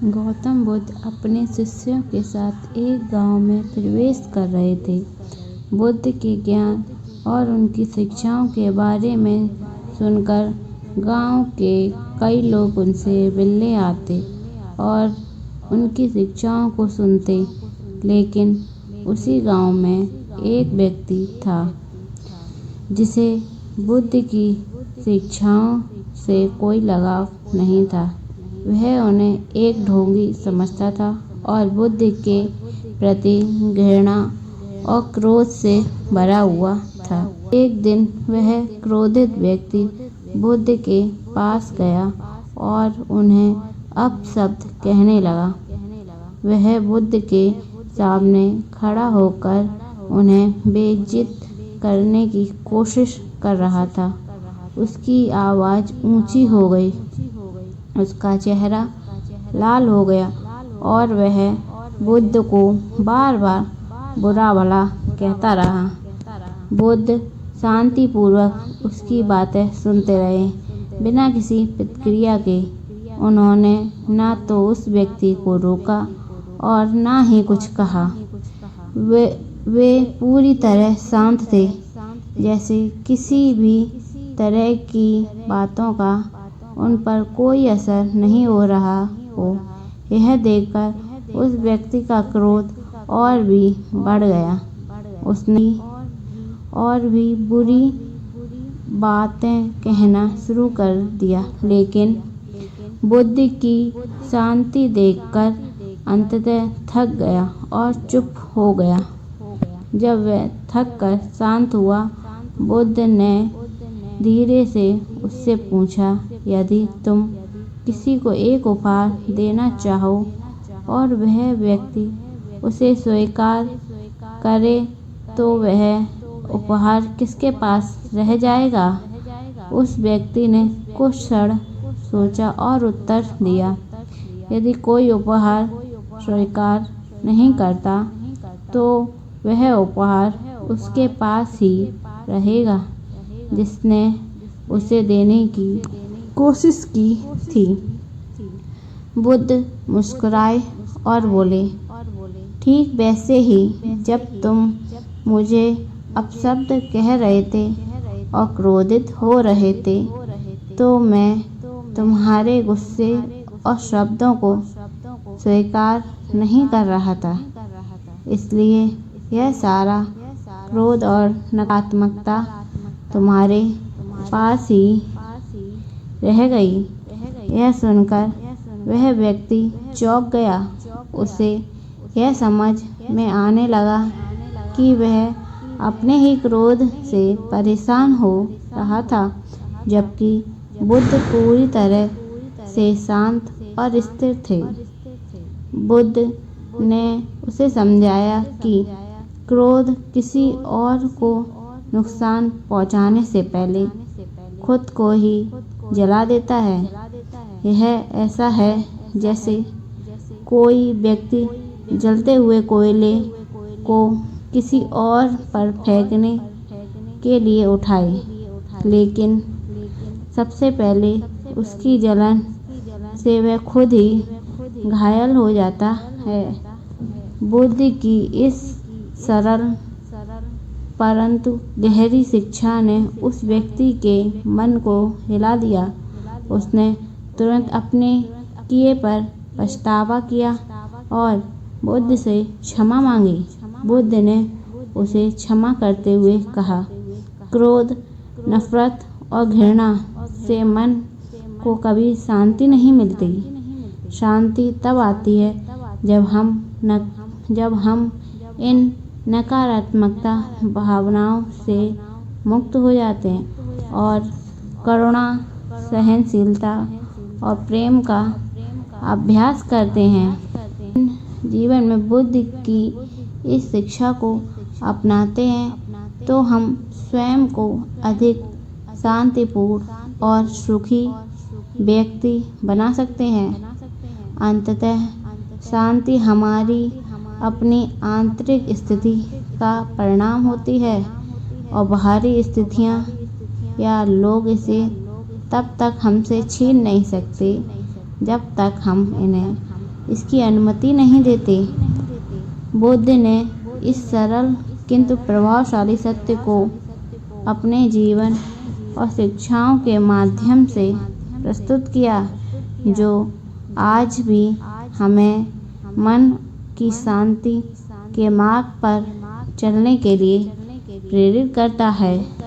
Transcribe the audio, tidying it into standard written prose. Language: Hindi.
गौतम बुद्ध अपने शिष्यों के साथ एक गांव में प्रवेश कर रहे थे। बुद्ध के ज्ञान और उनकी शिक्षाओं के बारे में सुनकर गांव के कई लोग उनसे मिलने आते और उनकी शिक्षाओं को सुनते। लेकिन उसी गांव में एक व्यक्ति था जिसे बुद्ध की शिक्षाओं से कोई लगाव नहीं था। वह उन्हें एक ढोंगी समझता था और बुद्ध के प्रति घृणा और क्रोध से भरा हुआ था। एक दिन वह क्रोधित व्यक्ति बुद्ध के पास गया और उन्हें अपशब्द कहने लगा। वह बुद्ध के सामने खड़ा होकर उन्हें बेइज्जत करने की कोशिश कर रहा था। उसकी आवाज़ ऊंची हो गई, उसका चेहरा लाल हो गया और वह बुद्ध को बार बार बुरा भला कहता रहा। बुद्ध शांतिपूर्वक उसकी बातें सुनते रहे, बिना किसी प्रतिक्रिया के। उन्होंने न तो उस व्यक्ति को रोका और न ही कुछ कहा। वे पूरी तरह शांत थे, जैसे किसी भी तरह की बातों का उन पर कोई असर नहीं हो रहा हो। यह देखकर उस व्यक्ति का क्रोध और भी बढ़ गया। उसने और भी बुरी बातें कहना शुरू कर दिया, लेकिन बुद्ध की शांति देखकर अंततः थक गया और चुप हो गया। जब वह थक कर शांत हुआ, बुद्ध ने धीरे से उससे पूछा, यदि तुम किसी को एक उपहार देना चाहो और वह व्यक्ति उसे स्वीकार करे तो वह उपहार किसके पास रह जाएगा? उस व्यक्ति ने कुछ क्षण सोचा और उत्तर दिया, यदि कोई उपहार स्वीकार नहीं करता तो वह उपहार उसके पास ही रहेगा जिसने उसे देने की कोशिश की थी। बुद्ध मुस्कुराए और बोले, ठीक वैसे ही जब तुम मुझे अपशब्द कह रहे थे और क्रोधित हो रहे थे तो मैं तुम्हारे गुस्से और शब्दों को स्वीकार नहीं कर रहा था। इसलिए यह सारा क्रोध और नकारात्मकता तुम्हारे पास ही रह गई। यह सुनकर वह व्यक्ति चौंक गया। उसे यह समझ में आने लगा कि वह अपने ही क्रोध से परेशान हो रहा था, जबकि बुद्ध पूरी तरह से शांत और स्थिर थे। बुद्ध ने उसे समझाया कि क्रोध किसी और को नुकसान पहुंचाने से पहले खुद को ही जला देता है। यह ऐसा है जैसे कोई व्यक्ति जलते हुए कोयले को किसी और पर फेंकने के लिए उठाए, लेकिन सबसे पहले उसकी जलन से वह खुद ही घायल हो जाता है। बुद्ध की इस सरल परंतु गहरी शिक्षा ने उस व्यक्ति के मन को हिला दिया। उसने तुरंत अपने किए पर पछतावा किया और बुद्ध से क्षमा मांगी। बुद्ध ने उसे क्षमा करते हुए कहा, क्रोध, नफरत और घृणा से मन को कभी शांति नहीं मिलती। शांति तब आती है जब हम इन नकारात्मकता भावनाओं से मुक्त हो जाते हैं और करुणा, सहनशीलता और प्रेम का अभ्यास करते हैं। जीवन में बुद्ध की इस शिक्षा को अपनाते हैं तो हम स्वयं को अधिक शांतिपूर्ण और सुखी व्यक्ति बना सकते हैं। अंततः शांति हमारी अपनी आंतरिक स्थिति का परिणाम होती है और बाहरी स्थितियाँ या लोग इसे तब तक हमसे छीन नहीं सकते जब तक हम इन्हें इसकी अनुमति नहीं देते। बुद्ध ने इस सरल किंतु प्रभावशाली सत्य को अपने जीवन और शिक्षाओं के माध्यम से प्रस्तुत किया, जो आज भी हमें मन की शांति के मार्ग पर चलने के लिए प्रेरित करता है।